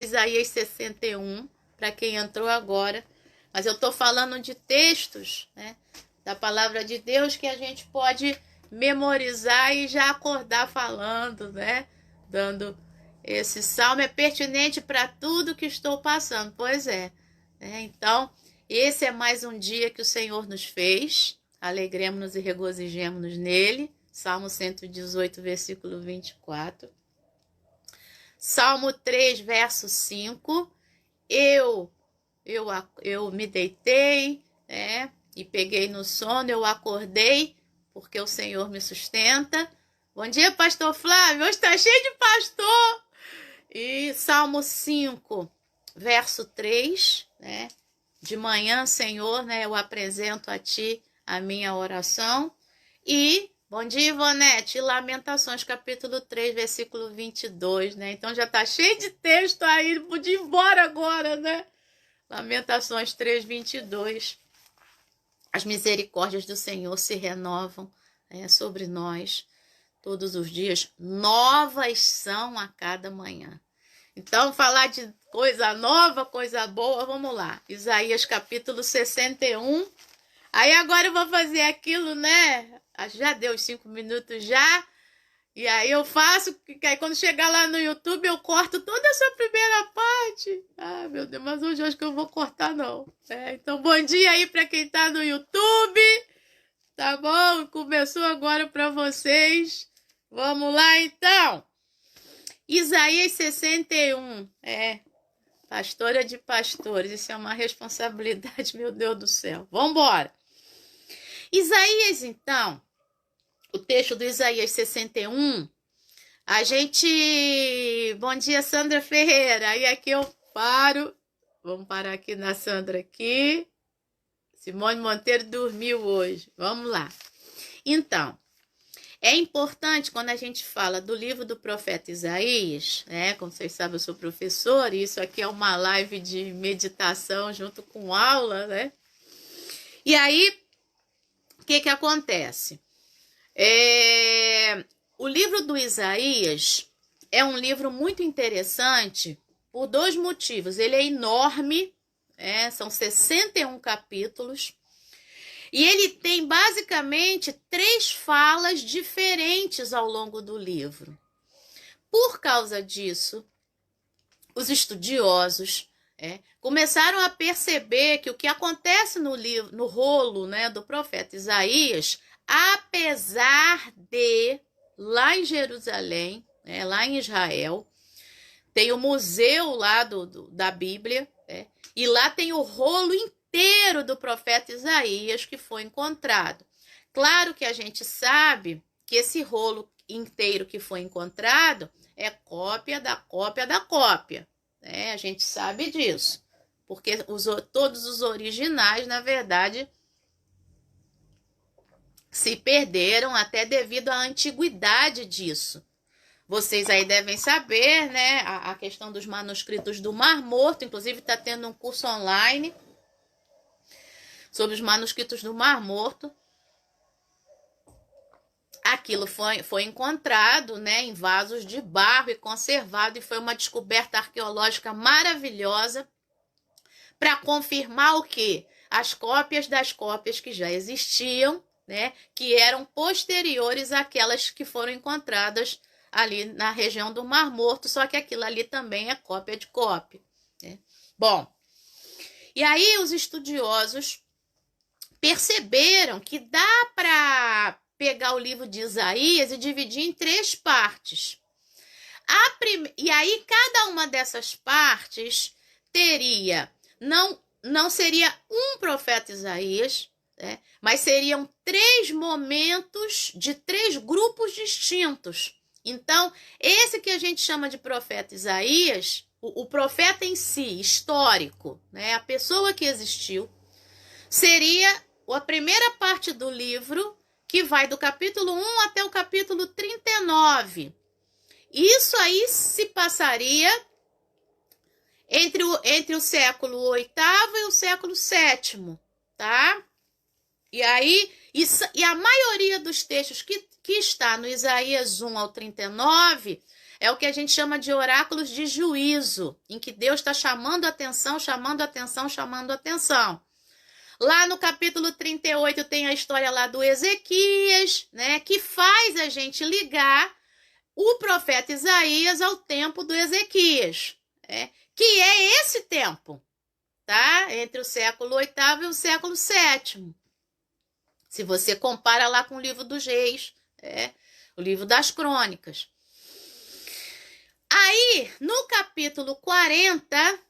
Isaías 61, para quem entrou agora. Mas eu estou falando de textos, né, da palavra de Deus que a gente pode memorizar e já acordar falando, né? Dando esse salmo é pertinente para tudo que estou passando. Pois é. Então, esse é mais um dia que o Senhor nos fez. Alegremos-nos e regozijemos-nos nele. Salmo 118, versículo 24. Salmo 3, verso 5. Eu me deitei, né, e peguei no sono, eu acordei, porque o Senhor me sustenta. Bom dia, pastor Flávio, hoje está cheio de pastor. E Salmo 5, verso 3, né, de manhã, Senhor, né, eu apresento a Ti a minha oração. E, bom dia, Ivonete, Lamentações, capítulo 3, versículo 22, né, então já está cheio de texto aí, podia ir embora agora, né. Lamentações 3, 22. As misericórdias do Senhor se renovam sobre nós todos os dias. Novas são a cada manhã. Então, falar de coisa nova, coisa boa, vamos lá. Isaías capítulo 61. Aí agora eu vou fazer aquilo, né? Já deu os 5 minutos já. E aí eu faço, que aí quando chegar lá no YouTube eu corto toda essa primeira parte. Ah, meu Deus, mas hoje eu acho que eu vou cortar não. Então bom dia aí para quem tá no YouTube. Tá bom? Começou agora para vocês. Vamos lá então. Isaías 61. Pastora de pastores. Isso é uma responsabilidade, meu Deus do céu. Vamos embora. Isaías então. O texto do Isaías 61, a gente... Bom dia, Sandra Ferreira. Aí aqui eu paro. Vamos parar aqui na Sandra aqui. Simone Monteiro dormiu hoje. Vamos lá. Então, é importante quando a gente fala do livro do profeta Isaías, né? Como vocês sabem, eu sou professora e isso aqui é uma live de meditação junto com aula, né? E aí, o que acontece? O livro do Isaías é um livro muito interessante por 2 motivos. Ele é enorme, são 61 capítulos, e ele tem basicamente 3 falas diferentes ao longo do livro. Por causa disso, os estudiosos começaram a perceber que o que acontece no livro, no rolo, né, do profeta Isaías, apesar de, lá em Jerusalém, lá em Israel, tem o museu lá da Bíblia, e lá tem o rolo inteiro do profeta Isaías que foi encontrado. Claro que a gente sabe que esse rolo inteiro que foi encontrado é cópia da cópia da cópia. A gente sabe disso, porque todos os originais, na verdade, se perderam até devido à antiguidade disso. Vocês aí devem saber, né, a questão dos manuscritos do Mar Morto, inclusive está tendo um curso online sobre os manuscritos do Mar Morto. Aquilo foi encontrado, né, em vasos de barro e conservado, e foi uma descoberta arqueológica maravilhosa para confirmar o quê? As cópias das cópias que já existiam, né, que eram posteriores àquelas que foram encontradas ali na região do Mar Morto, só que aquilo ali também é cópia de cópia. Bom, e aí os estudiosos perceberam que dá para pegar o livro de Isaías e dividir em 3 partes. E aí cada uma dessas partes teria, não seria um profeta Isaías, mas seriam 3 momentos de 3 grupos distintos. Então, esse que a gente chama de profeta Isaías, o profeta em si, histórico, né, a pessoa que existiu, seria a primeira parte do livro, que vai do capítulo 1 até o capítulo 39. Isso aí se passaria entre o século VIII e o século VII, tá? E aí, a maioria dos textos que está no Isaías 1 ao 39 É o que a gente chama de oráculos de juízo, em que Deus está chamando atenção, chamando atenção, chamando atenção. Lá no capítulo 38 tem a história lá do Ezequias, né, que faz a gente ligar o profeta Isaías ao tempo do Ezequias, que é esse tempo, tá? Entre o século VIII e o século VII. Se você compara lá com o livro dos Reis, o livro das Crônicas. Aí, no capítulo 40,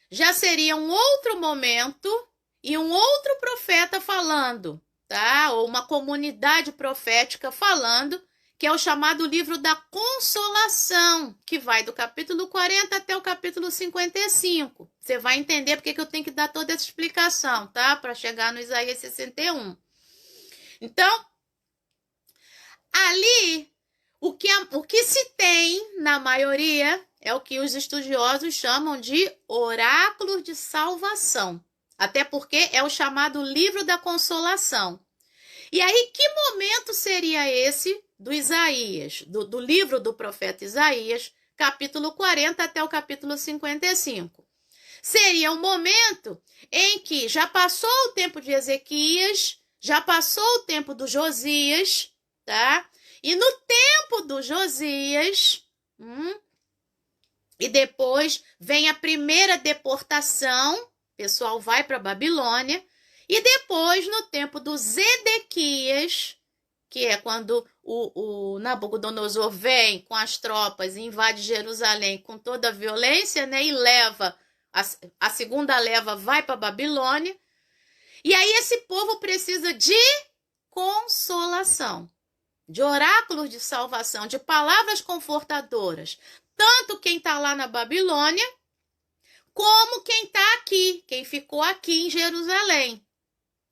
já seria um outro momento e um outro profeta falando, tá? Ou uma comunidade profética falando, que é o chamado livro da Consolação, que vai do capítulo 40 até o capítulo 55. Você vai entender porque que eu tenho que dar toda essa explicação, tá? Para chegar no Isaías 61. Então, ali, o que se tem, na maioria, é o que os estudiosos chamam de oráculos de salvação. Até porque é o chamado livro da consolação. E aí, que momento seria esse do Isaías, do livro do profeta Isaías, capítulo 40 até o capítulo 55? Seria um momento em que já passou o tempo de Ezequias, já passou o tempo do Josias, tá? E no tempo do Josias, e depois vem a primeira deportação, o pessoal vai para a Babilônia, e depois, no tempo do Zedequias, que é quando o Nabucodonosor vem com as tropas e invade Jerusalém com toda a violência, né, e leva, a segunda leva vai para a Babilônia, e aí esse povo precisa de consolação, de oráculos de salvação, de palavras confortadoras, tanto quem está lá na Babilônia, como quem está aqui, quem ficou aqui em Jerusalém,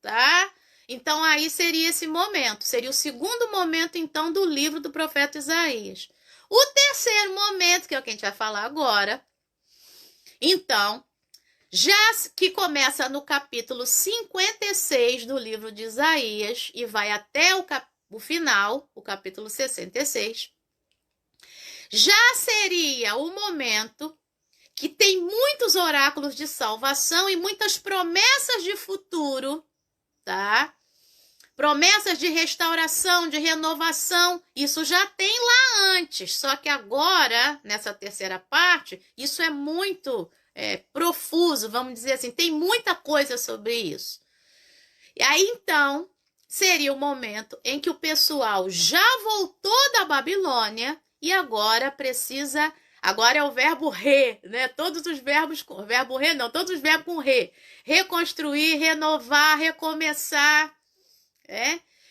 tá? Então aí seria esse momento, seria o segundo momento então do livro do profeta Isaías. O terceiro momento, que é o que a gente vai falar agora, então, já que começa no capítulo 56 do livro de Isaías e vai até o final, o capítulo 66, já seria o momento que tem muitos oráculos de salvação e muitas promessas de futuro, tá? Promessas de restauração, de renovação, isso já tem lá antes, só que agora, nessa terceira parte, isso é muito profuso, vamos dizer assim, tem muita coisa sobre isso. E aí, então, seria o momento em que o pessoal já voltou da Babilônia e agora precisa... Agora é o verbo re, né? Todos os verbos... Verbo re não, todos os verbos com re. Reconstruir, renovar, recomeçar.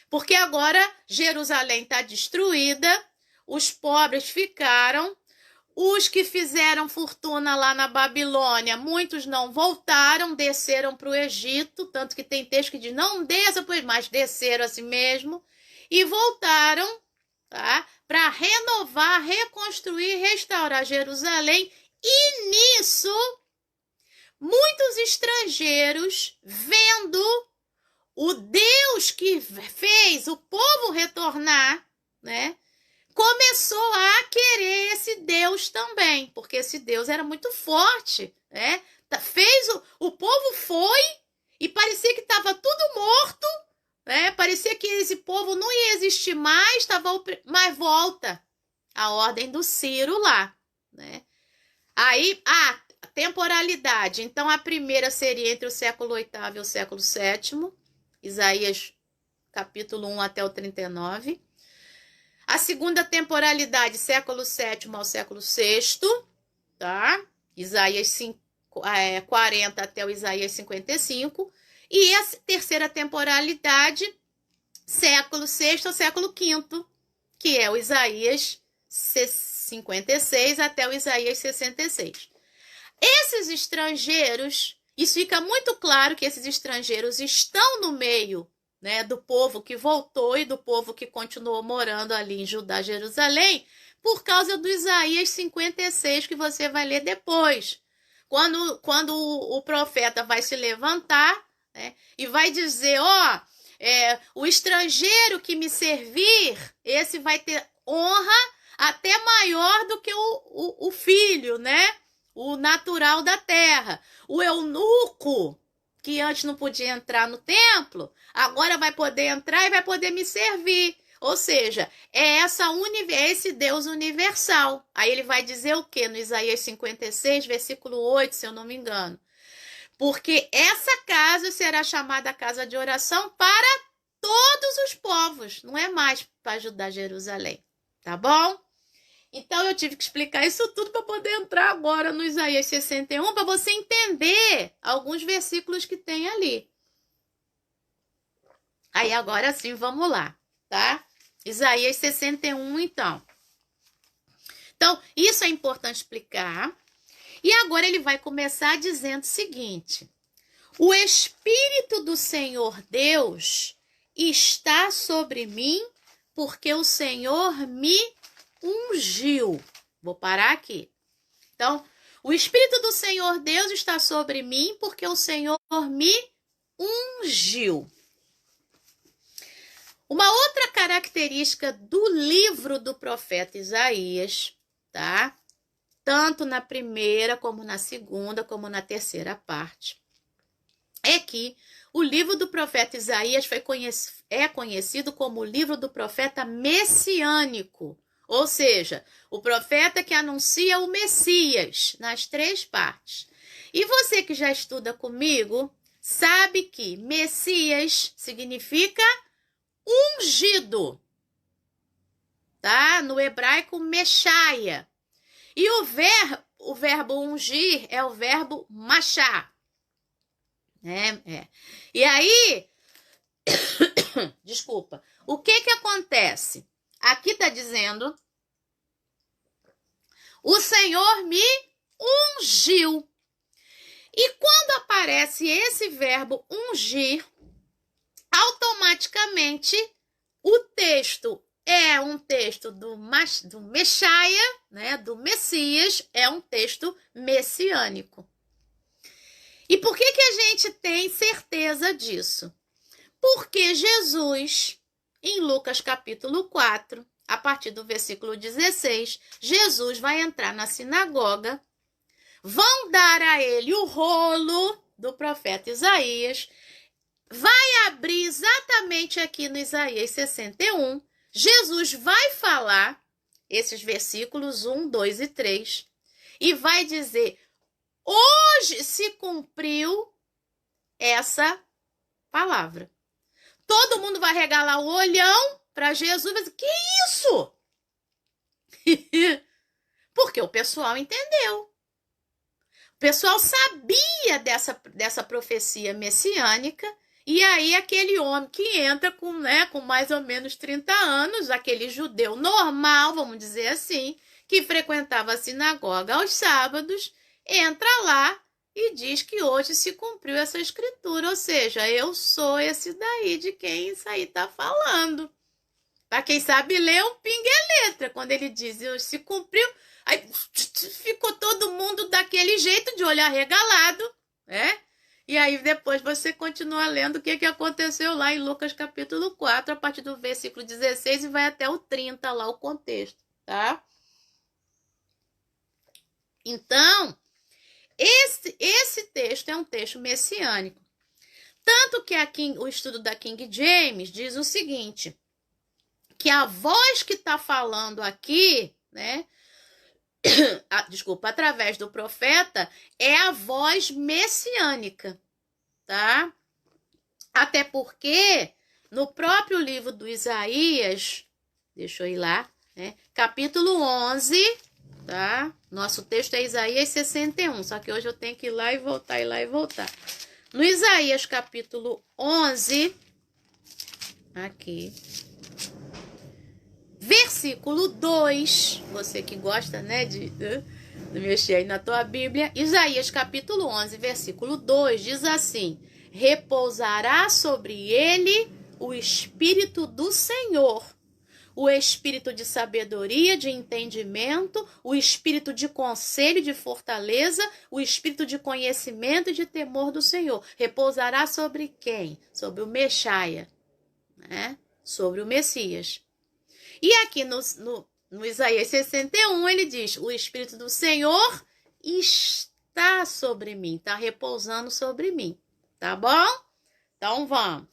Porque agora Jerusalém está destruída, os pobres ficaram, os que fizeram fortuna lá na Babilônia, muitos não voltaram, desceram para o Egito, tanto que tem texto que diz, não desça, mas desceram assim mesmo, e voltaram, tá? Para renovar, reconstruir, restaurar Jerusalém, e nisso, muitos estrangeiros, vendo o Deus que fez o povo retornar, né, começou a querer esse Deus também, porque esse Deus era muito forte, né? O povo foi e parecia que estava tudo morto, né? Parecia que esse povo não ia existir mais, mas volta a ordem do Ciro lá, né? Aí, a temporalidade. Então, a primeira seria entre o século VIII e o século VII, Isaías capítulo 1 até o 39. A segunda temporalidade, século VII ao século VI, tá? Isaías 40 até o Isaías 55. E a terceira temporalidade, século VI ao século V, que é o Isaías 56 até o Isaías 66. Esses estrangeiros, isso fica muito claro que esses estrangeiros estão no meio, né, do povo que voltou e do povo que continuou morando ali em Judá, Jerusalém, por causa do Isaías 56, que você vai ler depois. Quando o profeta vai se levantar, né, e vai dizer, o estrangeiro que me servir, esse vai ter honra, até maior do que o filho, né? O natural da terra. O eunuco, que antes não podia entrar no templo, agora vai poder entrar e vai poder me servir. Ou seja, é esse Deus universal. Aí ele vai dizer o quê? No Isaías 56, versículo 8, se eu não me engano. Porque essa casa será chamada casa de oração para todos os povos. Não é mais para ajudar Jerusalém. Tá bom? Então eu tive que explicar isso tudo para poder entrar agora no Isaías 61, para você entender alguns versículos que tem ali. Aí agora sim, vamos lá, tá? Isaías 61, então. Então, isso é importante explicar. E agora ele vai começar dizendo o seguinte: o Espírito do Senhor Deus está sobre mim, porque o Senhor me ungiu. Vou parar aqui. Então, o Espírito do Senhor Deus está sobre mim, porque o Senhor me ungiu. Uma outra característica do livro do profeta Isaías, tá? Tanto na primeira, como na segunda, como na terceira parte, é que o livro do profeta Isaías é conhecido como o livro do profeta messiânico, ou seja, o profeta que anuncia o Messias nas 3 partes. E você que já estuda comigo, sabe que Messias significa ungido, tá? No hebraico, Meshaia. E o verbo ungir é o verbo machá. E aí, desculpa, o que acontece? Aqui está dizendo, o Senhor me ungiu. E quando aparece esse verbo ungir, automaticamente o texto é um texto do Meshaia, né, do Messias, é um texto messiânico. E por que a gente tem certeza disso? Porque Jesus, em Lucas capítulo 4, a partir do versículo 16, Jesus vai entrar na sinagoga, vão dar a ele o rolo do profeta Isaías, vai abrir exatamente aqui no Isaías 61, Jesus vai falar esses versículos 1, 2 e 3 e vai dizer: hoje se cumpriu essa palavra. Todo mundo vai regalar o olhão para Jesus e vai dizer: que isso? Porque o pessoal entendeu. O pessoal sabia dessa profecia messiânica. E aí aquele homem que entra com mais ou menos 30 anos, aquele judeu normal, vamos dizer assim, que frequentava a sinagoga aos sábados, entra lá e diz que hoje se cumpriu essa escritura, ou seja, eu sou esse daí de quem isso aí está falando. Para quem sabe ler, um pinga é letra. Quando ele diz hoje se cumpriu, aí ficou todo mundo daquele jeito, de olhar regalado, né? E aí depois você continua lendo o que aconteceu lá em Lucas capítulo 4, a partir do versículo 16 e vai até o 30 lá o contexto, tá? Então, esse texto é um texto messiânico. Tanto que o estudo da King James diz o seguinte, que a voz que está falando aqui, né? Através do profeta, é a voz messiânica, tá? Até porque no próprio livro do Isaías, deixa eu ir lá, né? Capítulo 11, tá? Nosso texto é Isaías 61, só que hoje eu tenho que ir lá e voltar, No Isaías capítulo 11, aqui, versículo 2, você que gosta, né, de mexer aí na tua Bíblia, Isaías capítulo 11, versículo 2, diz assim: repousará sobre ele o Espírito do Senhor, o Espírito de sabedoria, de entendimento, o Espírito de conselho, de fortaleza, o Espírito de conhecimento e de temor do Senhor. Repousará sobre quem? Sobre o Meshaia, né? Sobre o Messias. E aqui no Isaías 61, ele diz: o Espírito do Senhor está sobre mim, está repousando sobre mim. Tá bom? Então vamos.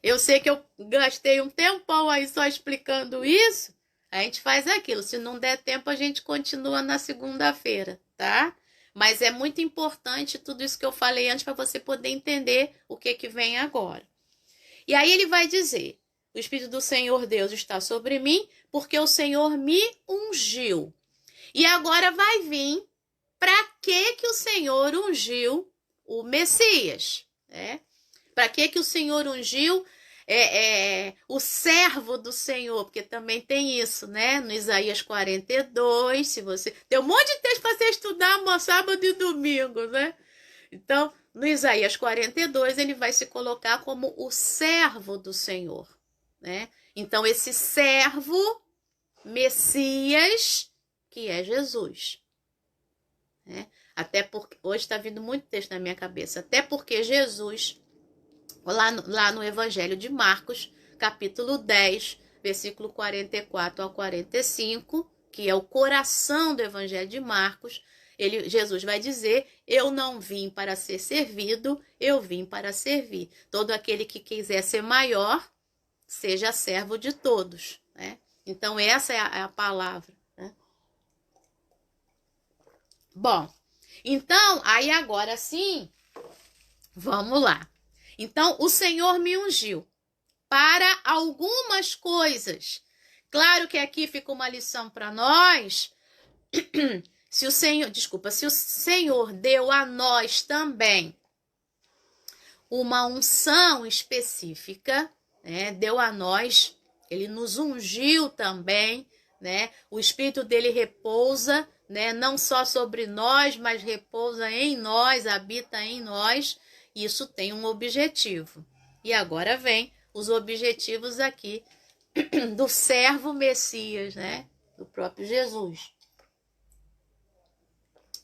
Eu sei que eu gastei um tempão aí só explicando isso. A gente faz aquilo. Se não der tempo, a gente continua na segunda-feira, tá? Mas é muito importante tudo isso que eu falei antes para você poder entender o que vem agora. E aí ele vai dizer: o Espírito do Senhor Deus está sobre mim, porque o Senhor me ungiu. E agora vai vir para que o Senhor ungiu o Messias, né? Para que o Senhor ungiu o servo do Senhor? Porque também tem isso, né? No Isaías 42, se você... Tem um monte de texto para você estudar sábado e domingo, né? Então, no Isaías 42, ele vai se colocar como o servo do Senhor, né? Então, esse servo, Messias, que é Jesus, né? Até porque, hoje está vindo muito texto na minha cabeça, até porque Jesus, lá no Evangelho de Marcos, capítulo 10, versículo 44 ao 45, que é o coração do Evangelho de Marcos, Jesus vai dizer: eu não vim para ser servido, eu vim para servir. Todo aquele que quiser ser maior, seja servo de todos, né? Então, essa é a palavra, né? Bom, então, aí agora sim, vamos lá. Então, o Senhor me ungiu para algumas coisas. Claro que aqui fica uma lição para nós. Se o Senhor deu a nós também uma unção específica, né? Deu a nós, ele nos ungiu também, né? O Espírito dele repousa, né? Não só sobre nós, mas repousa em nós, habita em nós. Isso tem um objetivo. E agora vem os objetivos aqui do servo Messias, né? Do próprio Jesus.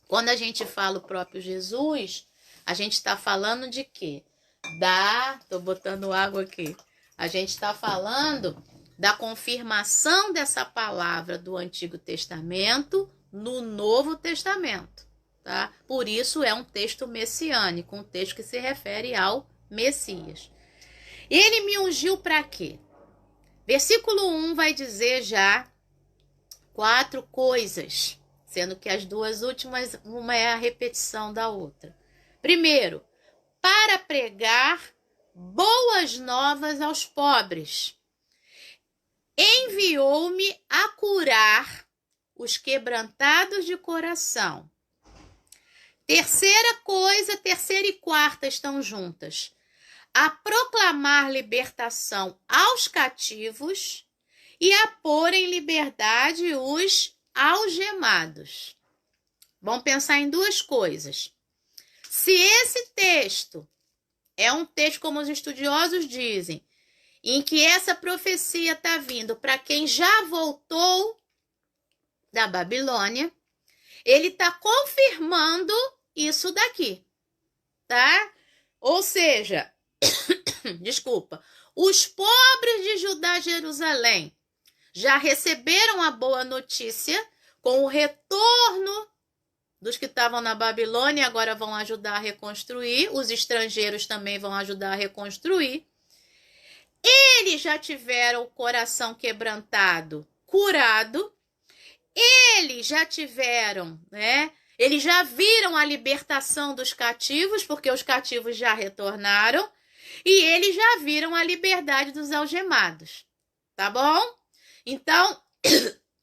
Quando a gente fala o próprio Jesus, a gente está falando de quê? Tô botando água aqui. A gente está falando da confirmação dessa palavra do Antigo Testamento no Novo Testamento, tá? Por isso é um texto messiânico, um texto que se refere ao Messias. Ele me ungiu para quê? Versículo 1 vai dizer já 4 coisas, sendo que as 2 últimas, uma é a repetição da outra. Primeiro, para pregar boas novas aos pobres. Enviou-me a curar os quebrantados de coração. Terceira e quarta estão juntas. A proclamar libertação aos cativos e a pôr em liberdade os algemados. Vamos pensar em 2 coisas. Se esse texto é um texto, como os estudiosos dizem, em que essa profecia está vindo para quem já voltou da Babilônia, ele está confirmando isso daqui, tá? Ou seja, os pobres de Judá e Jerusalém já receberam a boa notícia com o retorno dos que estavam na Babilônia, agora vão ajudar a reconstruir, os estrangeiros também vão ajudar a reconstruir. Eles já tiveram o coração quebrantado, curado, eles já tiveram, né? Eles já viram a libertação dos cativos, porque os cativos já retornaram, e eles já viram a liberdade dos algemados, tá bom? Então,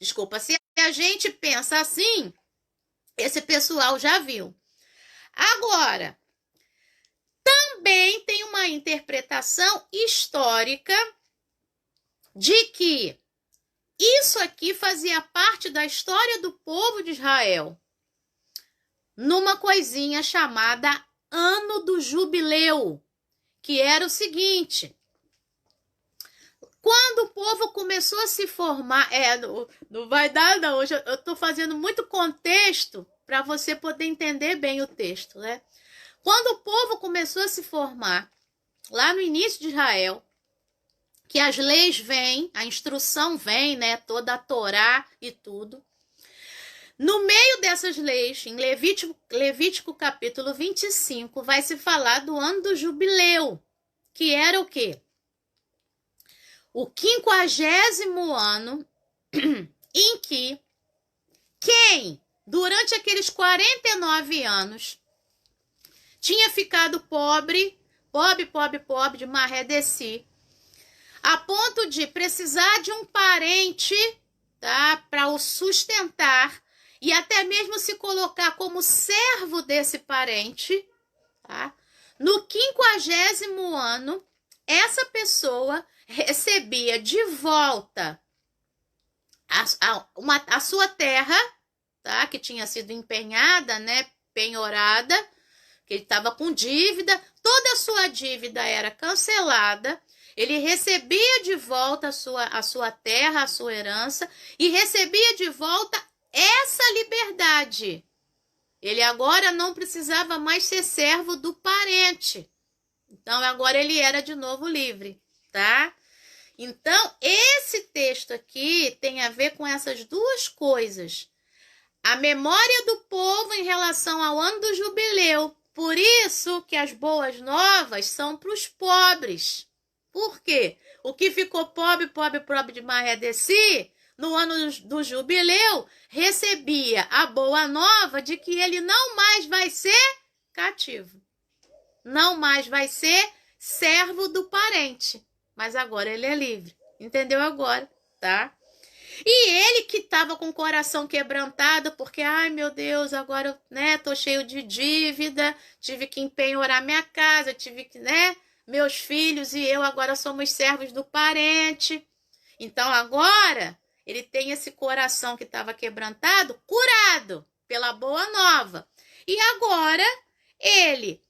se a gente pensa assim, esse pessoal já viu. Agora, também tem uma interpretação histórica de que isso aqui fazia parte da história do povo de Israel, numa coisinha chamada Ano do Jubileu, que era o seguinte: quando o povo começou a se formar, não vai dar não, hoje eu estou fazendo muito contexto para você poder entender bem o texto, né? Quando o povo começou a se formar, lá no início de Israel, que as leis vêm, a instrução vem, né? Toda a Torá e tudo. No meio dessas leis, em Levítico capítulo 25, vai se falar do ano do jubileu, que era o quê? O 50º ano em que quem, durante aqueles 49 anos, tinha ficado pobre de maré de si, a ponto de precisar de um parente, tá, para o sustentar e até mesmo se colocar como servo desse parente, tá? No 50º ano, essa pessoa recebia de volta a sua terra, tá? Que tinha sido empenhada, né? Penhorada, que ele estava com dívida, toda a sua dívida era cancelada, ele recebia de volta a sua terra, a sua herança, e recebia de volta essa liberdade. Ele agora não precisava mais ser servo do parente. Então, agora ele era de novo livre, tá? Então, esse texto aqui tem a ver com essas duas coisas. A memória do povo em relação ao ano do jubileu. Por isso que as boas novas são para os pobres. Por quê? O que ficou pobre de maré de si, no ano do jubileu, recebia a boa nova de que ele não mais vai ser cativo. Não mais vai ser servo do parente. Mas agora ele é livre. Entendeu agora, tá? E ele que estava com o coração quebrantado, porque, ai meu Deus, agora, né, tô cheio de dívida, tive que empenhorar minha casa, tive que, né, meus filhos e eu agora somos servos do parente. Então agora ele tem esse coração que estava quebrantado, curado pela boa nova. E agora ele,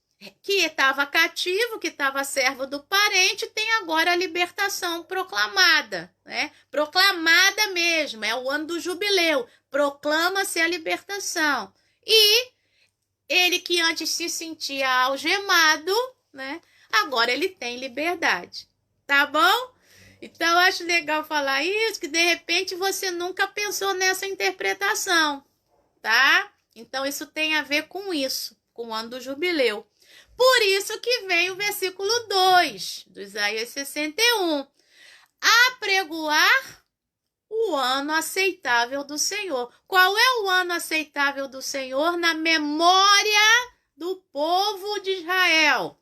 que estava cativo, que estava servo do parente, tem agora a libertação proclamada, né? Proclamada mesmo, é o ano do jubileu, proclama-se a libertação. E ele que antes se sentia algemado, né? Agora ele tem liberdade, tá bom? Então eu acho legal falar isso, que de repente você nunca pensou nessa interpretação, tá? Então isso tem a ver com isso, com o ano do jubileu. Por isso que vem o versículo 2 do Isaías 61. Apregoar o ano aceitável do Senhor. Qual é o ano aceitável do Senhor na memória do povo de Israel?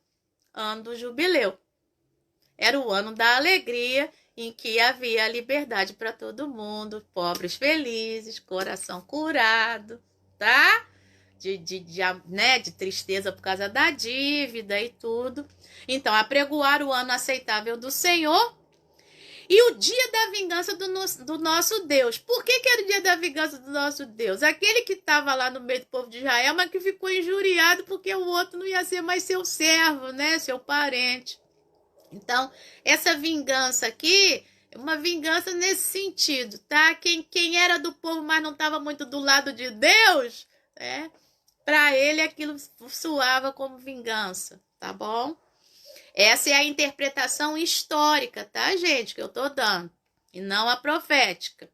Ano do jubileu. Era o ano da alegria, em que havia liberdade para todo mundo, pobres felizes, coração curado, tá? De tristeza por causa da dívida e tudo. Então, apregoar o ano aceitável do Senhor e o dia da vingança do nosso Deus. Por que era o dia da vingança do nosso Deus? Aquele que estava lá no meio do povo de Israel, mas que ficou injuriado porque o outro não ia ser mais seu servo, né? Seu parente. Então, essa vingança aqui é uma vingança nesse sentido, tá? Quem era do povo, mas não estava muito do lado de Deus, né? Para ele aquilo soava como vingança, tá bom? Essa é a interpretação histórica, tá, gente, que eu tô dando, e não a profética.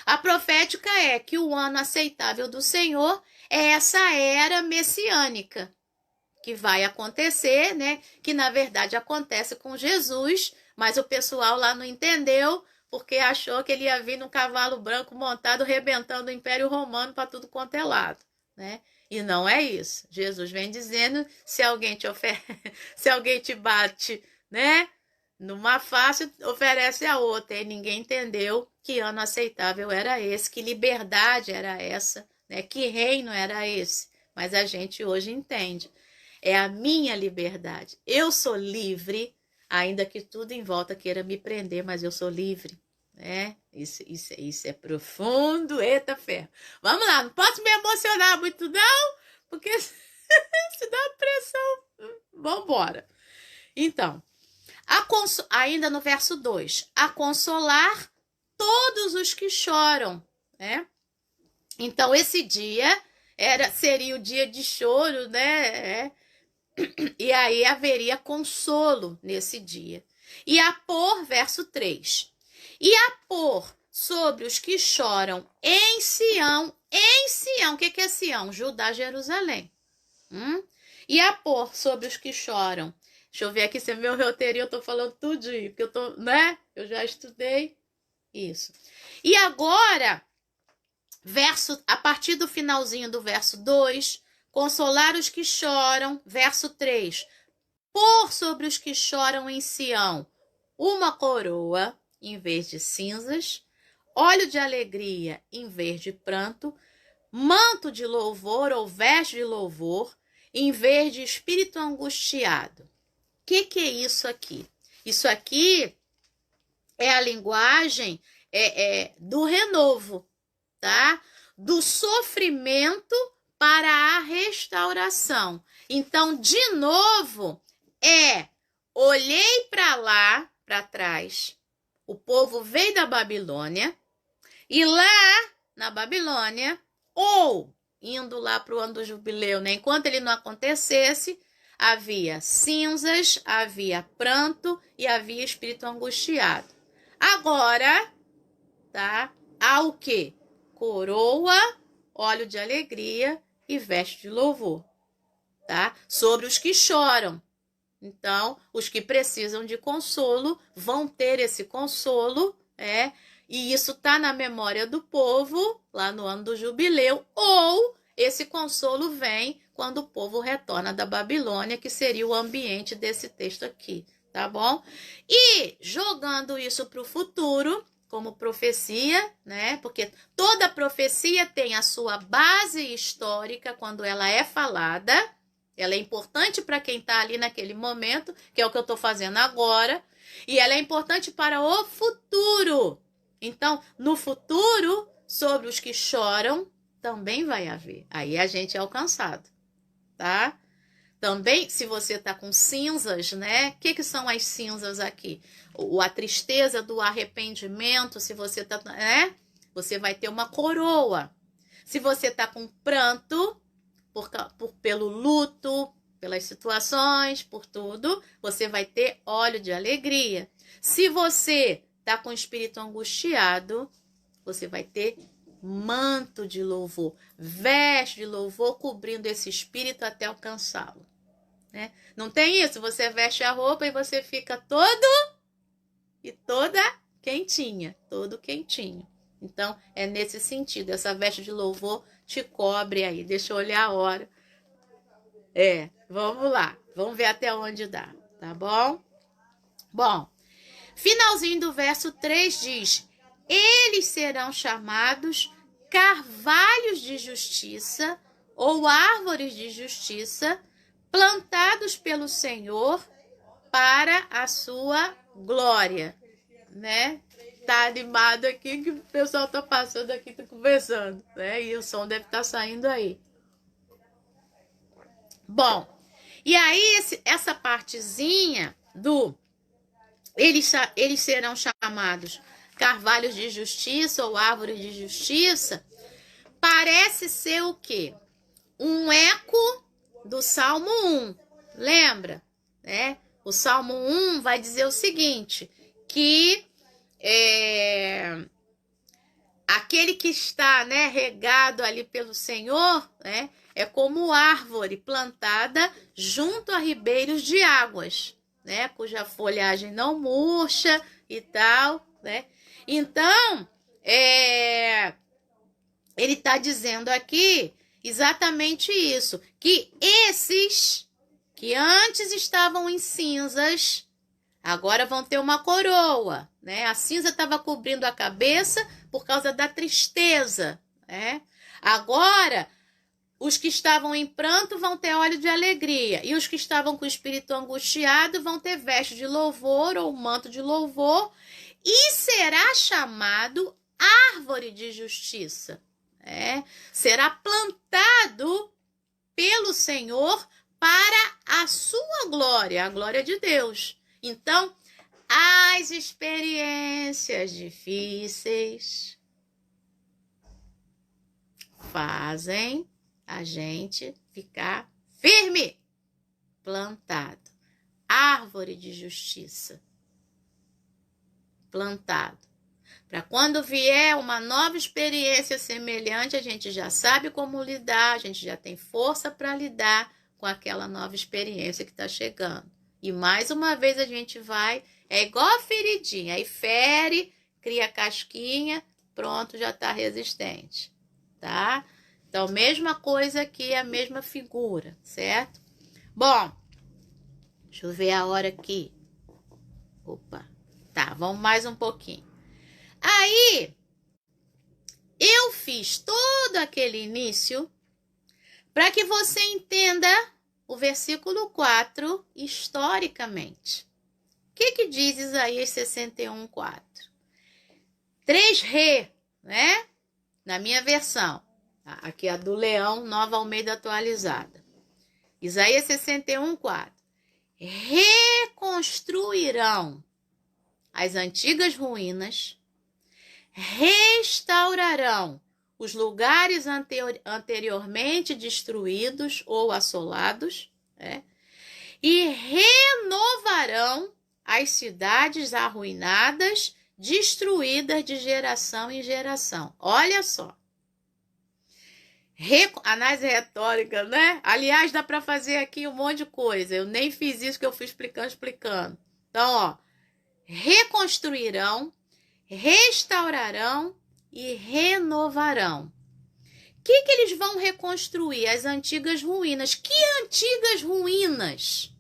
A profética é que o ano aceitável do Senhor é essa era messiânica, que vai acontecer, né? Que na verdade acontece com Jesus, mas o pessoal lá não entendeu, porque achou que ele ia vir num cavalo branco montado, rebentando o Império Romano para tudo quanto é lado, né? E não é isso. Jesus vem dizendo, se alguém se alguém te bate, né? Numa face, oferece a outra. E ninguém entendeu que ano aceitável era esse, que liberdade era essa, né? Que reino era esse. Mas a gente hoje entende. É a minha liberdade. Eu sou livre, ainda que tudo em volta queira me prender, mas eu sou livre. Né? Isso é profundo, eita ferro. Vamos lá, não posso me emocionar muito não, porque se dá pressão. Vambora. Então, ainda no verso 2, a consolar todos os que choram, né? Então, esse dia seria o dia de choro, né? E aí haveria consolo nesse dia. E a pôr, verso 3. E a pôr sobre os que choram em Sião. O que é Sião? Judá, Jerusalém. E a pôr sobre os que choram. Deixa eu ver aqui se é meu roteirinho, eu tô falando tudinho, porque eu tô, né? Eu já estudei isso. E agora, a partir do finalzinho do verso 2, consolar os que choram, verso 3, pôr sobre os que choram em Sião uma coroa em vez de cinzas, óleo de alegria em vez de pranto, manto de louvor ou veste de louvor em vez de espírito angustiado. O que é isso aqui? Isso aqui é a linguagem do renovo, tá? Do sofrimento para a restauração. Então, de novo, olhei para lá, para trás, o povo veio da Babilônia, e lá na Babilônia, ou indo lá para o ano do jubileu, né? Enquanto ele não acontecesse, havia cinzas, havia pranto e havia espírito angustiado. Agora, tá? Há o quê? Coroa, óleo de alegria e veste de louvor, tá? Sobre os que choram. Então, os que precisam de consolo vão ter esse consolo, e isso está na memória do povo, lá no ano do jubileu, ou esse consolo vem quando o povo retorna da Babilônia, que seria o ambiente desse texto aqui, tá bom? E jogando isso para o futuro, como profecia, né? Porque toda profecia tem a sua base histórica quando ela é falada. Ela é importante para quem está ali naquele momento, que é o que eu estou fazendo agora, e ela é importante para o futuro. Então, no futuro, sobre os que choram, também vai haver. Aí a gente é alcançado, tá? Também, se você está com cinzas, né? O que são as cinzas aqui? A tristeza do arrependimento, se você está, né? Você vai ter uma coroa. Se você está com pranto, pelo luto, pelas situações, por tudo, você vai ter óleo de alegria. Se você está com o espírito angustiado, você vai ter manto de louvor, veste de louvor cobrindo esse espírito até alcançá-lo, né? Não tem isso, você veste a roupa e você fica todo e toda quentinha, todo quentinho. Então, é nesse sentido, essa veste de louvor te cobre aí. Deixa eu olhar a hora. Vamos lá. Vamos ver até onde dá, tá bom? Bom, finalzinho do verso 3 diz: eles serão chamados carvalhos de justiça ou árvores de justiça, plantados pelo Senhor para a sua glória, né? Tá animado aqui que o pessoal tá passando aqui, tá conversando, né? E o som deve estar saindo aí. Bom, e aí essa partezinha do eles serão chamados carvalhos de justiça ou árvores de justiça, parece ser o quê? Um eco do Salmo 1. Lembra? Né? O Salmo 1 vai dizer o seguinte, que aquele que está, né, regado ali pelo Senhor, né, é como árvore plantada junto a ribeiros de águas, né, cuja folhagem não murcha e tal, né? Então, ele está dizendo aqui exatamente isso, que esses que antes estavam em cinzas, agora vão ter uma coroa, né? A cinza estava cobrindo a cabeça por causa da tristeza, né? Agora, os que estavam em pranto vão ter óleo de alegria, e os que estavam com o espírito angustiado vão ter veste de louvor ou manto de louvor, e será chamado árvore de justiça, né? Será plantado pelo Senhor para a sua glória, a glória de Deus. Então, as experiências difíceis fazem a gente ficar firme, plantado, árvore de justiça, plantado. Para quando vier uma nova experiência semelhante, a gente já sabe como lidar, a gente já tem força para lidar com aquela nova experiência que está chegando. E mais uma vez a gente vai, é igual a feridinha, aí fere, cria casquinha, pronto, já está resistente, tá? Então, mesma coisa aqui, a mesma figura, certo? Bom, deixa eu ver a hora aqui. Opa, tá, vamos mais um pouquinho. Aí, eu fiz todo aquele início para que você entenda o versículo 4 historicamente. O que diz Isaías 61:4? 3 né? Na minha versão. Aqui é a do Leão, Nova Almeida atualizada. Isaías 61:4. Reconstruirão as antigas ruínas, restaurarão os lugares anteriormente destruídos ou assolados, e renovarão as cidades arruinadas, destruídas de geração em geração. Olha só. Análise retórica, né? Aliás, dá para fazer aqui um monte de coisa. Eu nem fiz isso que eu fui explicando. Então, ó, reconstruirão, restaurarão e renovarão. O que eles vão reconstruir? As antigas ruínas. Que antigas ruínas?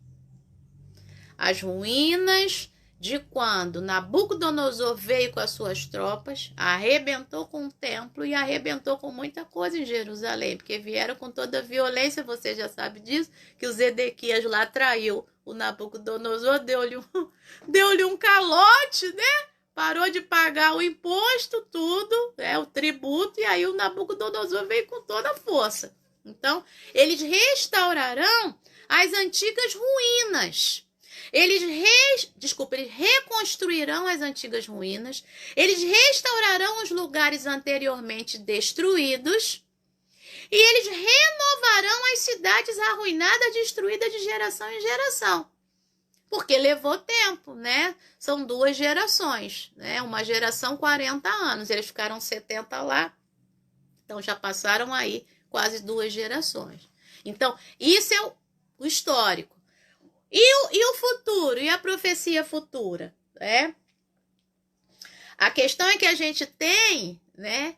As ruínas de quando Nabucodonosor veio com as suas tropas, arrebentou com o templo e arrebentou com muita coisa em Jerusalém, porque vieram com toda a violência, você já sabe disso, que o Zedequias lá traiu o Nabucodonosor, deu-lhe um calote, né? Parou de pagar o imposto, tudo, o tributo, e aí o Nabucodonosor veio com toda a força. Então, eles restaurarão as antigas ruínas. Eles reconstruirão as antigas ruínas, eles restaurarão os lugares anteriormente destruídos e eles renovarão as cidades arruinadas, destruídas de geração em geração. Porque levou tempo, né? São 2 gerações, né? Uma geração 40 anos, eles ficaram 70 lá, então já passaram aí quase 2 gerações. Então, isso é o histórico. E o futuro? E a profecia futura? A questão é que a gente tem, né,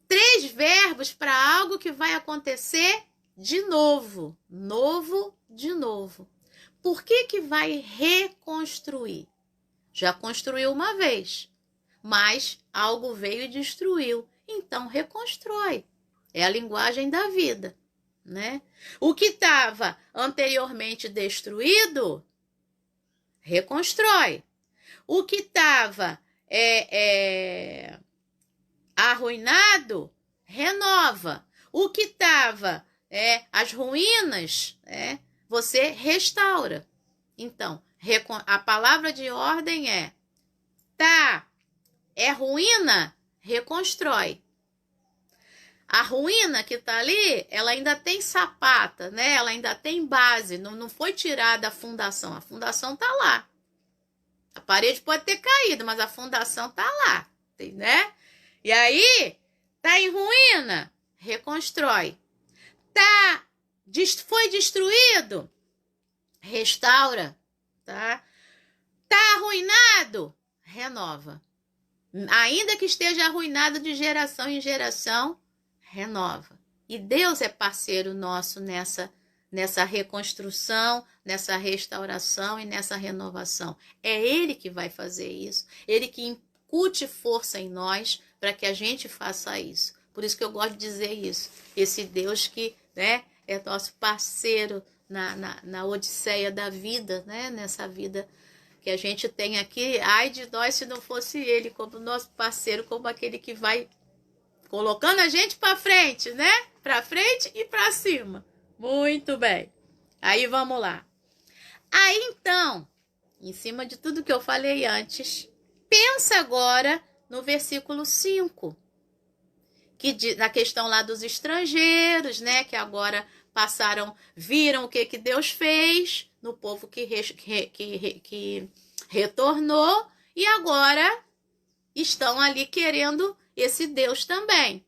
3 verbos para algo que vai acontecer de novo. Novo, de novo. Por que vai reconstruir? Já construiu uma vez, mas algo veio e destruiu. Então, reconstrói. É a linguagem da vida, né? O que estava anteriormente destruído, reconstrói. O que estava arruinado, renova. O que estava as ruínas, você restaura. Então, a palavra de ordem é ruína, reconstrói. A ruína que está ali, ela ainda tem sapata, né? Ela ainda tem base, não foi tirada a fundação está lá. A parede pode ter caído, mas a fundação está lá, né? E aí, tá em ruína, reconstrói. Foi destruído, restaura, tá? Tá arruinado, renova. Ainda que esteja arruinado de geração em geração, renova. E Deus é parceiro nosso nessa reconstrução, nessa restauração e nessa renovação. É Ele que vai fazer isso. Ele que incute força em nós para que a gente faça isso. Por isso que eu gosto de dizer isso. Esse Deus que, né, é nosso parceiro na odisseia da vida, né? Nessa vida que a gente tem aqui. Ai de nós se não fosse Ele como nosso parceiro, como aquele que vai colocando a gente para frente, né? Para frente e para cima. Muito bem. Aí vamos lá. Aí então, em cima de tudo que eu falei antes, pensa agora no versículo 5. Na questão lá dos estrangeiros, né? Que agora viram o que Deus fez no povo que retornou. e agora estão ali querendo esse Deus também.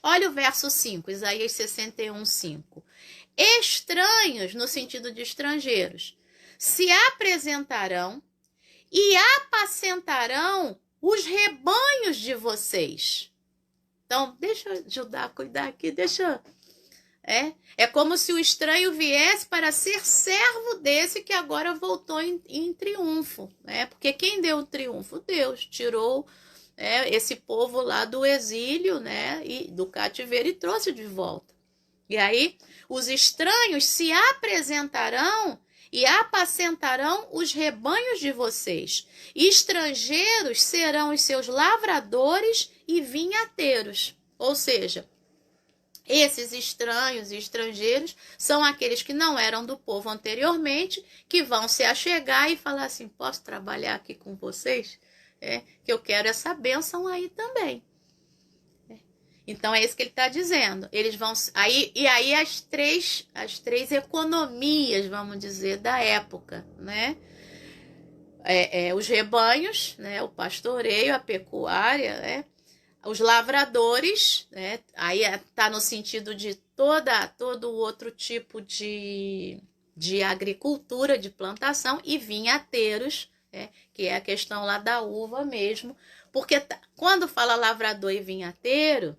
Olha o verso 5, Isaías 61, 5. Estranhos, no sentido de estrangeiros, se apresentarão e apacentarão os rebanhos de vocês. Então, deixa eu ajudar a cuidar aqui, É como se o estranho viesse para ser servo desse que agora voltou em triunfo, né? Porque quem deu o triunfo? Deus tirou esse povo lá do exílio, né? E do cativeiro e trouxe de volta. E aí, os estranhos se apresentarão e apacentarão os rebanhos de vocês. Estrangeiros serão os seus lavradores e vinhateiros. Ou seja, esses estranhos e estrangeiros são aqueles que não eram do povo anteriormente, que vão se achegar e falar assim, posso trabalhar aqui com vocês? Que eu quero essa bênção aí também. Então, é isso que ele está dizendo. Eles vão... E aí as três economias, vamos dizer, da época, né? Os rebanhos, né? O pastoreio, a pecuária, né? Os lavradores, né? Aí está no sentido de todo outro tipo de agricultura, de plantação, e vinhateiros, né? Que é a questão lá da uva mesmo. Porque quando fala lavrador e vinhateiro,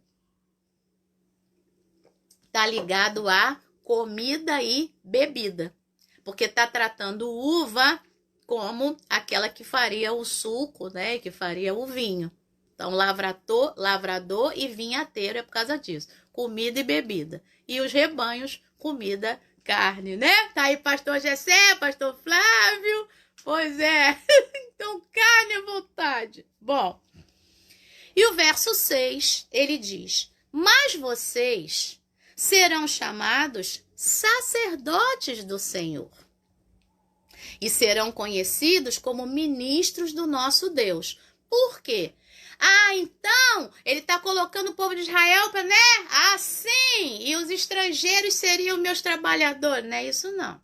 está ligado a comida e bebida. Porque está tratando uva como aquela que faria o suco, né? Que faria o vinho. Então, lavrador e vinhateiro é por causa disso. Comida e bebida. E os rebanhos, comida, carne, né? Tá aí pastor Gessé, pastor Flávio. Pois é. Então, carne à vontade. Bom. E o verso 6, ele diz, mas vocês serão chamados sacerdotes do Senhor e serão conhecidos como ministros do nosso Deus. Por quê? Então, ele está colocando o povo de Israel para, né? Sim, e os estrangeiros seriam meus trabalhadores, não é isso não.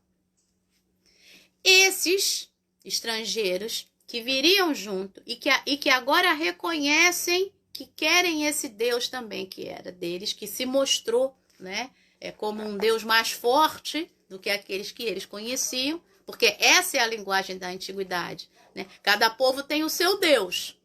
Esses estrangeiros que viriam junto e que agora reconhecem que querem esse Deus também que era deles, que se mostrou, né? Como um Deus mais forte do que aqueles que eles conheciam, porque essa é a linguagem da antiguidade, né? Cada povo tem o seu Deus.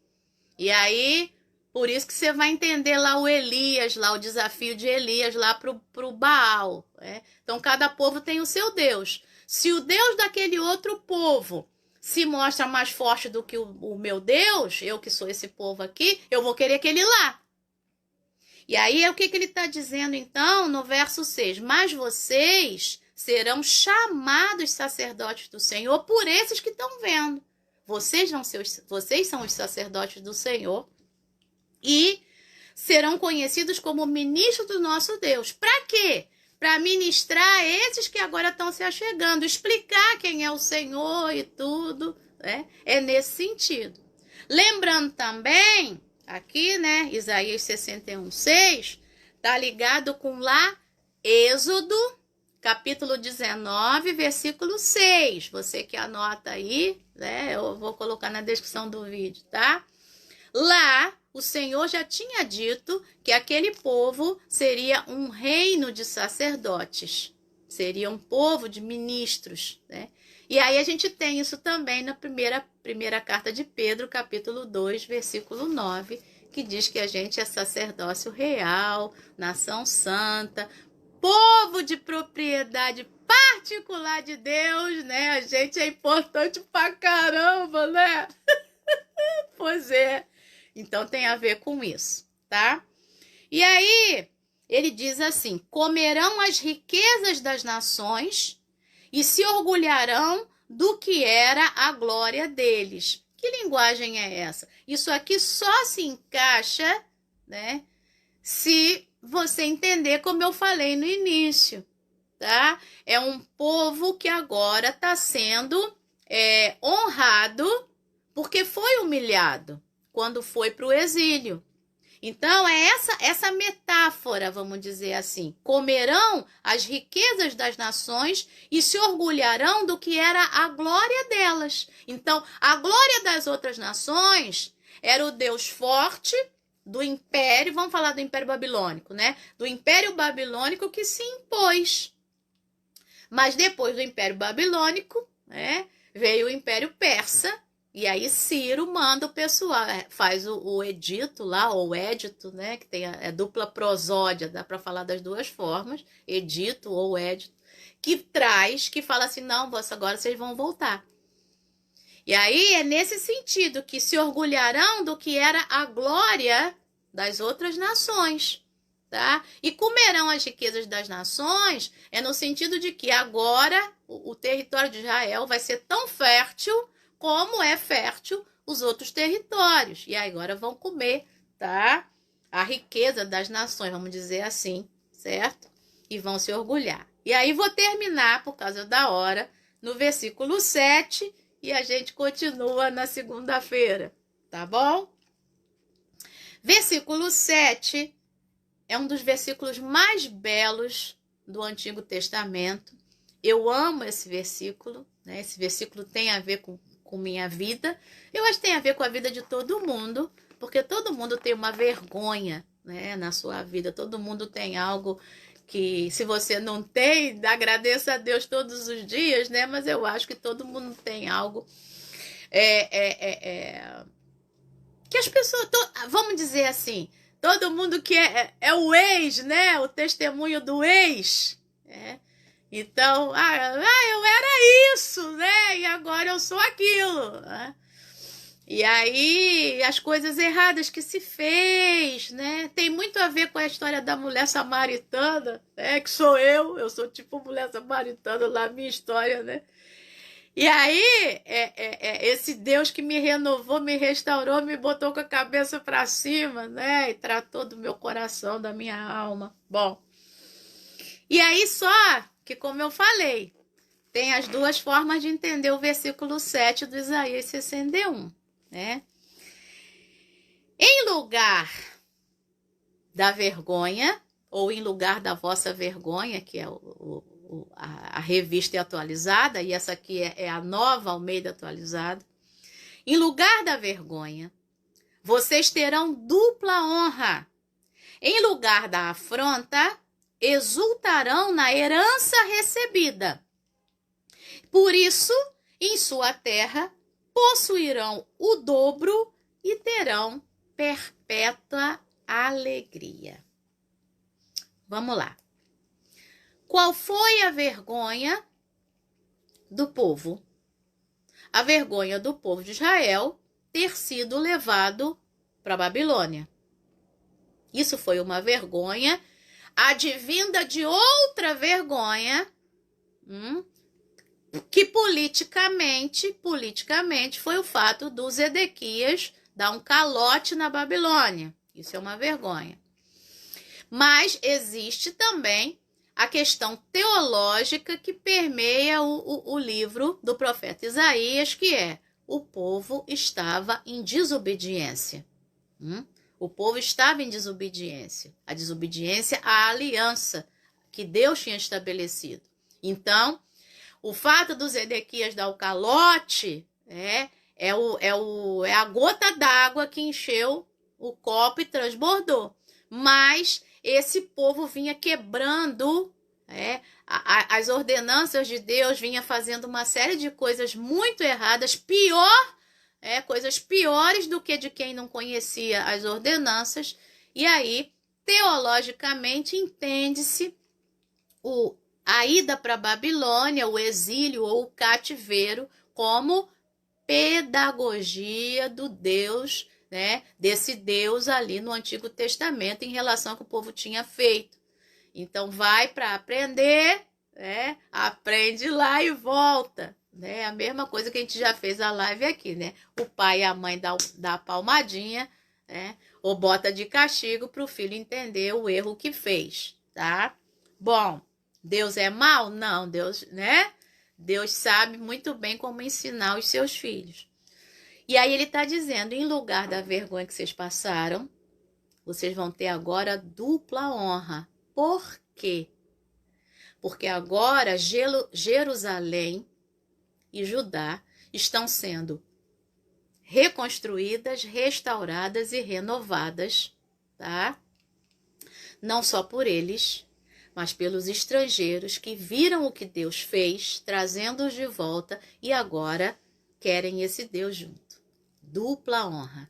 E aí, por isso que você vai entender lá o Elias, lá o desafio de Elias lá pro Baal. Né? Então, cada povo tem o seu Deus. Se o Deus daquele outro povo se mostra mais forte do que o meu Deus, eu que sou esse povo aqui, eu vou querer aquele lá. E aí, o que ele está dizendo, então, no verso 6? Mas vocês serão chamados sacerdotes do Senhor por esses que estão vendo. Vocês são os sacerdotes do Senhor e serão conhecidos como ministros do nosso Deus. Para quê? Para ministrar esses que agora estão se achegando, explicar quem é o Senhor e tudo, né? É nesse sentido. Lembrando também, aqui, né, Isaías 61, 6, tá ligado com lá Êxodo, capítulo 19, versículo 6. Você que anota aí, né? Eu vou colocar na descrição do vídeo, tá? Lá, o Senhor já tinha dito que aquele povo seria um reino de sacerdotes. Seria um povo de ministros, né? E aí a gente tem isso também na primeira carta de Pedro, capítulo 2, versículo 9, que diz que a gente é sacerdócio real, nação santa, povo de propriedade particular de Deus, né? A gente é importante pra caramba, né? Pois é. Então tem a ver com isso, tá? E aí, ele diz assim, comerão as riquezas das nações e se orgulharão do que era a glória deles. Que linguagem é essa? Isso aqui só se encaixa, né? Se você entender como eu falei no início, tá? É um povo que agora está sendo honrado porque foi humilhado quando foi para o exílio. Então, é essa metáfora, vamos dizer assim. Comerão as riquezas das nações e se orgulharão do que era a glória delas. Então, a glória das outras nações era o Deus forte do império, vamos falar do Império Babilônico, né? Do Império Babilônico que se impôs. Mas depois do Império Babilônico, né, veio o Império Persa. E aí Ciro manda o pessoal, faz o edito lá, ou o édito, né, que tem a dupla prosódia, dá para falar das duas formas, edito ou édito, que fala assim, não, agora vocês vão voltar. E aí é nesse sentido que se orgulharão do que era a glória das outras nações, tá? E comerão as riquezas das nações é no sentido de que agora o território de Israel vai ser tão fértil como é fértil os outros territórios. E agora vão comer, tá? A riqueza das nações, vamos dizer assim, certo? E vão se orgulhar. E aí vou terminar, por causa da hora, no versículo 7, e a gente continua na segunda-feira, tá bom? Versículo 7 é um dos versículos mais belos do Antigo Testamento. Eu amo esse versículo, né? Esse versículo tem a ver com minha vida. Eu acho que tem a ver com a vida de todo mundo, porque todo mundo tem uma vergonha, né, na sua vida. Todo mundo tem algo que, se você não tem, agradeça a Deus todos os dias, né? Mas eu acho que todo mundo tem algo que as pessoas, vamos dizer assim, todo mundo que é o ex, né? O testemunho do ex, né? Então, eu era isso, né? E agora eu sou aquilo, né? E aí, as coisas erradas que se fez, né? Tem muito a ver com a história da mulher samaritana, né? Que sou eu sou tipo mulher samaritana lá, minha história, né? E aí, esse Deus que me renovou, me restaurou, me botou com a cabeça para cima, né? E tratou do meu coração, da minha alma. Bom, e aí só que, como eu falei, tem as duas formas de entender o versículo 7 do Isaías 61, né? Em lugar da vergonha, ou em lugar da vossa vergonha, que é a revista atualizada, e essa aqui é a nova Almeida atualizada, em lugar da vergonha, vocês terão dupla honra. Em lugar da afronta, exultarão na herança recebida. Por isso, em sua terra, possuirão o dobro e terão perpétua alegria. Vamos lá. Qual foi a vergonha do povo? A vergonha do povo de Israel ter sido levado para a Babilônia. Isso foi uma vergonha advinda de outra vergonha, que politicamente foi o fato do Zedequias dar um calote na Babilônia. Isso é uma vergonha. Mas existe também a questão teológica que permeia o livro do profeta Isaías, que é: o povo estava em desobediência. O povo estava em desobediência. A desobediência à aliança que Deus tinha estabelecido. Então, o fato do Zedequias dar o calote é a gota d'água que encheu o copo e transbordou. Mas esse povo vinha quebrando as ordenanças de Deus, vinha fazendo uma série de coisas muito erradas, coisas piores do que de quem não conhecia as ordenanças. E aí, teologicamente, entende-se a ida para a Babilônia, o exílio ou o cativeiro, como pedagogia do Deus, né, desse Deus ali no Antigo Testamento em relação ao que o povo tinha feito. Então vai para aprender, né, aprende lá e volta, né? A mesma coisa que a gente já fez a live aqui, né? O pai e a mãe dá a palmadinha, né, ou bota de castigo para o filho entender o erro que fez, tá? Bom, Deus é mau? Não, Deus, né? Deus sabe muito bem como ensinar os seus filhos. E aí ele está dizendo, em lugar da vergonha que vocês passaram, vocês vão ter agora dupla honra. Por quê? Porque agora Jerusalém e Judá estão sendo reconstruídas, restauradas e renovadas, tá? Não só por eles, mas pelos estrangeiros que viram o que Deus fez, trazendo-os de volta e agora querem esse Deus junto. Dupla honra,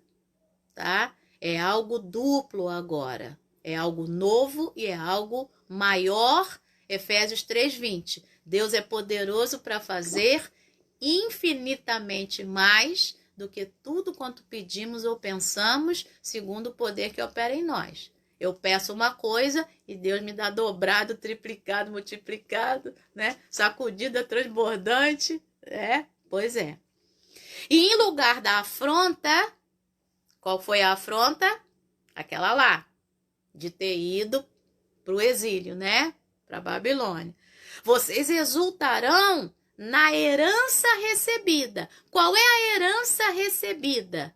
tá? É algo duplo agora. É algo novo e é algo maior. Efésios 3:20. Deus é poderoso para fazer infinitamente mais do que tudo quanto pedimos ou pensamos, segundo o poder que opera em nós. Eu peço uma coisa e Deus me dá dobrado, triplicado, multiplicado, né? Sacudida transbordante, pois é. E em lugar da afronta, qual foi a afronta? Aquela lá, de ter ido para o exílio, né? Para a Babilônia. Vocês exultarão na herança recebida. Qual é a herança recebida?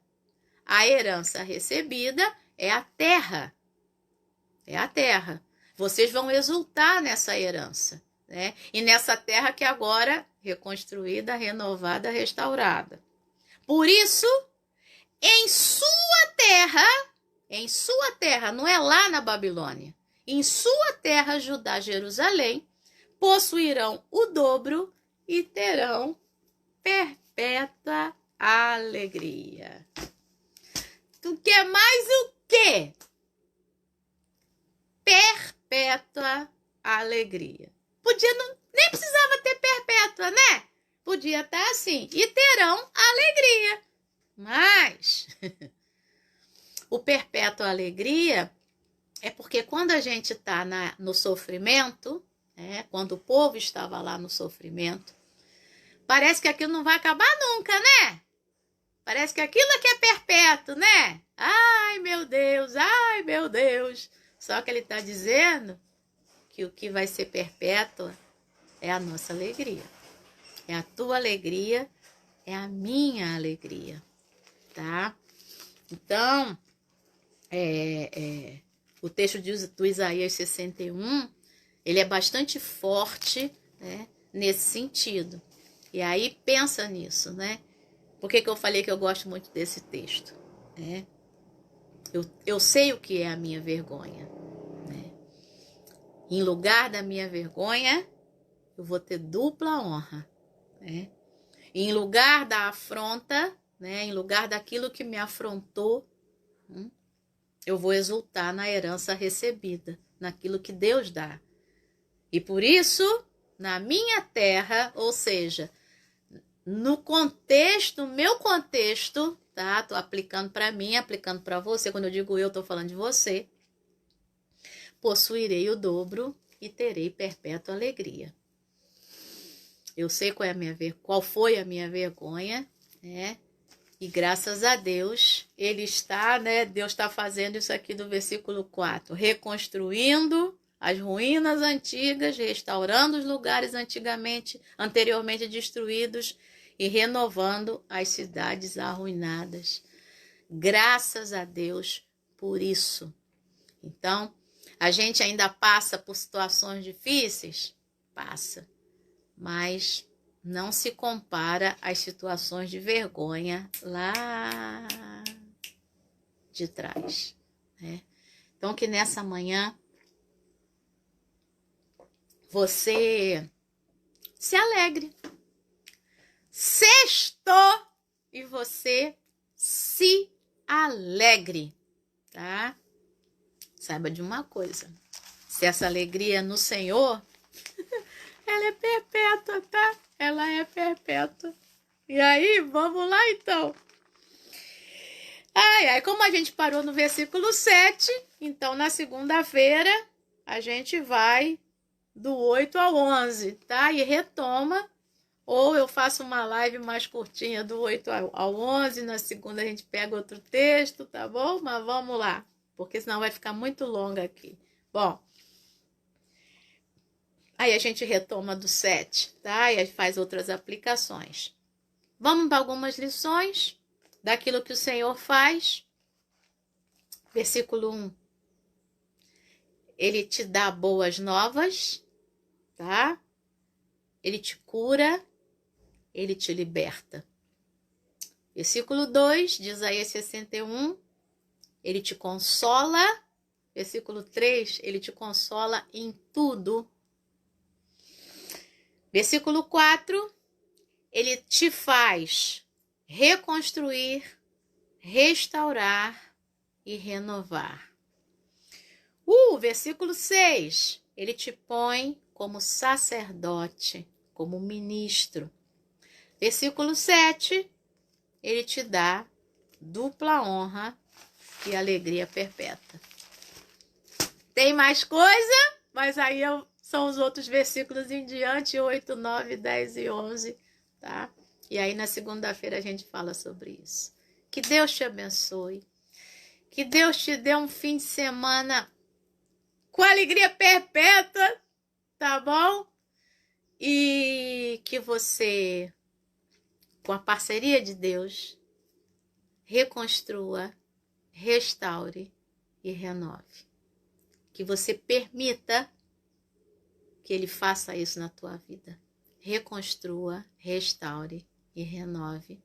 A herança recebida é a terra. É a terra. Vocês vão exultar nessa herança, né? E nessa terra que agora reconstruída, renovada, restaurada. Por isso, em sua terra, não é lá na Babilônia, em sua terra, Judá, Jerusalém, possuirão o dobro e terão perpétua alegria. Tu quer mais o quê? Perpétua alegria. Podia não, nem precisava ter perpétua, né? Podia estar assim. E terão alegria. Mas o perpétua alegria é porque quando a gente está no sofrimento, quando o povo estava lá no sofrimento, parece que aquilo não vai acabar nunca, né? Parece que aquilo aqui é perpétuo, né? Ai, meu Deus, ai, meu Deus. Só que ele está dizendo que o que vai ser perpétua é a nossa alegria. É a tua alegria, é a minha alegria, tá? Então, o texto do Isaías 61, ele é bastante forte, né, nesse sentido. E aí pensa nisso, né? Por que eu falei que eu gosto muito desse texto? Eu sei o que é a minha vergonha. Né? Em lugar da minha vergonha, eu vou ter dupla honra. Né? Em lugar da afronta, né? Em lugar daquilo que me afrontou, eu vou exultar na herança recebida, naquilo que Deus dá. E por isso, na minha terra, ou seja, no contexto, meu contexto, tá? Tô aplicando para mim, aplicando para você. Quando eu digo eu, tô falando de você. Possuirei o dobro e terei perpétua alegria. Eu sei qual foi a minha vergonha, né? E graças a Deus, ele está, né? Deus está fazendo isso aqui do versículo 4, reconstruindo as ruínas antigas, restaurando os lugares anteriormente destruídos e renovando as cidades arruinadas. Graças a Deus por isso. Então, a gente ainda passa por situações difíceis? Passa. Mas não se compara às situações de vergonha lá de trás. Né? Então, que nessa manhã você se alegre. Sextou e você se alegre, tá? Saiba de uma coisa. Se essa alegria é no Senhor, ela é perpétua, tá? Ela é perpétua. E aí, vamos lá então. Como a gente parou no versículo 7, então na segunda-feira a gente vai do 8 ao 11, tá? E retoma, ou eu faço uma live mais curtinha do 8 ao 11, na segunda a gente pega outro texto, tá bom? Mas vamos lá, porque senão vai ficar muito longa aqui. Bom, aí a gente retoma do 7, tá? E aí faz outras aplicações. Vamos para algumas lições daquilo que o Senhor faz. Versículo 1. Ele te dá boas novas, tá? Ele te cura, ele te liberta. Versículo 2 de Isaías 61. Ele te consola. Versículo 3, ele te consola em tudo. Versículo 4, ele te faz reconstruir, restaurar e renovar. Versículo 6, ele te põe como sacerdote, como ministro. Versículo 7, ele te dá dupla honra e alegria perpétua. Tem mais coisa, mas aí são os outros versículos em diante, 8, 9, 10 e 11, tá? E aí na segunda-feira a gente fala sobre isso. Que Deus te abençoe. Que Deus te dê um fim de semana com alegria perpétua, tá bom? E que você, com a parceria de Deus, reconstrua, restaure e renove. Que você permita que Ele faça isso na tua vida. Reconstrua, restaure e renove.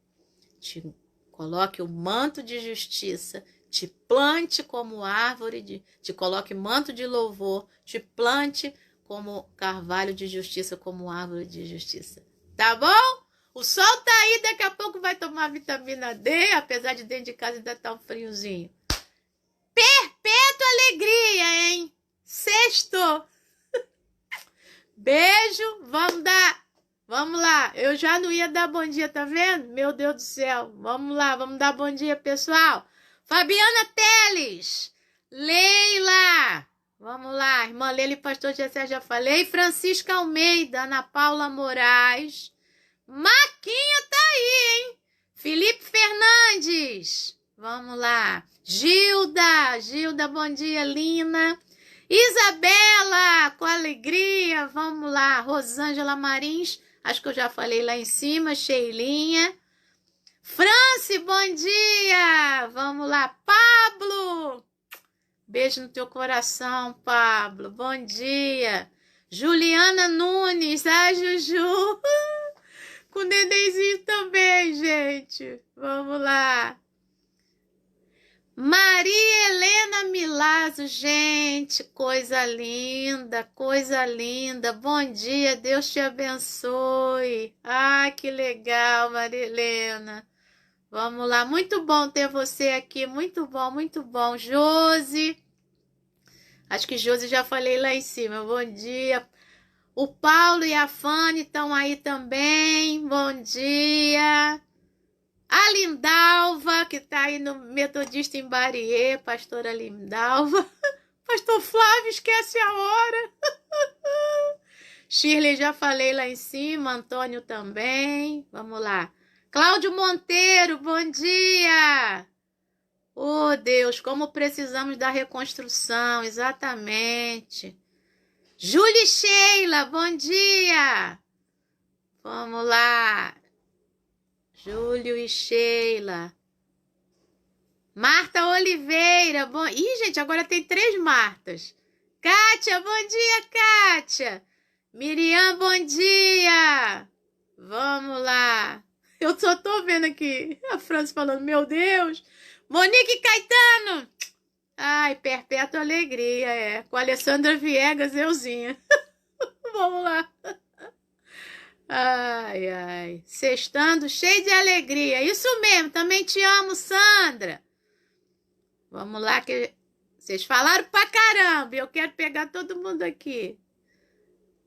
Te coloque o manto de justiça, te plante como árvore, te coloque manto de louvor, te plante como carvalho de justiça, como árvore de justiça. Tá bom? O sol tá aí, daqui a pouco vai tomar vitamina D, apesar de dentro de casa ainda tá um friozinho. Perpétua alegria, hein? Sexto. Beijo, vamos lá. Eu já não ia dar bom dia, tá vendo? Meu Deus do céu. Vamos lá, vamos dar bom dia, pessoal. Fabiana Teles, Leila, vamos lá. Irmã Leila e pastor Gessé, já falei. Francisca Almeida, Ana Paula Moraes. Maquinha tá aí, hein? Felipe Fernandes, vamos lá. Gilda, bom dia, Lina. Isabela, com alegria, vamos lá. Rosângela Marins, acho que eu já falei lá em cima. Sheilinha. Franci, bom dia. Vamos lá. Pablo, beijo no teu coração, Pablo. Bom dia. Juliana Nunes, Juju. Com o nenenzinho também, gente. Vamos lá. Maria Helena Milazzo, gente, coisa linda, coisa linda. Bom dia, Deus te abençoe. Ah, que legal, Maria Helena. Vamos lá, muito bom ter você aqui, muito bom, muito bom. Josi, acho que Josi já falei lá em cima, bom dia. O Paulo e a Fanny estão aí também, bom dia. A Lindalva, que está aí no Metodista em Bariê, pastora Lindalva. Pastor Flávio, esquece a hora. Shirley, já falei lá em cima. Antônio também. Vamos lá. Cláudio Monteiro, bom dia. Oh, Deus, como precisamos da reconstrução, exatamente. Júlia Sheila, bom dia. Vamos lá. Júlio e Sheila. Marta Oliveira, bom... Ih, gente, agora tem 3 Martas. Kátia, bom dia, Kátia. Miriam, bom dia. Vamos lá. Eu só tô vendo aqui a França falando, meu Deus. Monique Caetano. Ai, perpétua alegria, Com a Alessandra Viegas, euzinha. Vamos lá. Ai, ai. Sextando cheio de alegria. Isso mesmo, também te amo, Sandra. Vamos lá, que vocês falaram pra caramba. Eu quero pegar todo mundo aqui.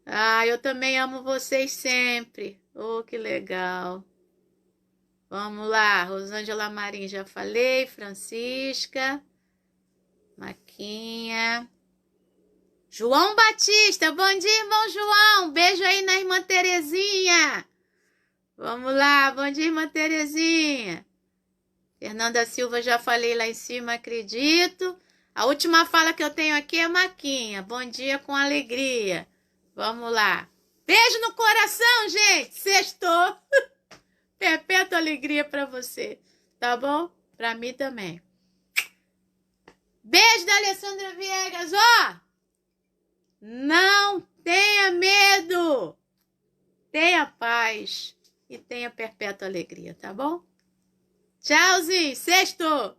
Ah, eu também amo vocês sempre. Oh, que legal. Vamos lá, Rosângela Marim, já falei. Francisca. Maquinha. João Batista, bom dia, irmão João. Beijo aí na irmã Terezinha. Vamos lá, bom dia, irmã Terezinha. Fernanda Silva, já falei lá em cima, acredito. A última fala que eu tenho aqui é Maquinha. Bom dia com alegria. Vamos lá. Beijo no coração, gente. Sextou. Perpétua alegria para você. Tá bom? Para mim também. Beijo da Alessandra Viegas, ó! Não tenha medo! Tenha paz e tenha perpétua alegria, tá bom? Tchauzinho, sexto!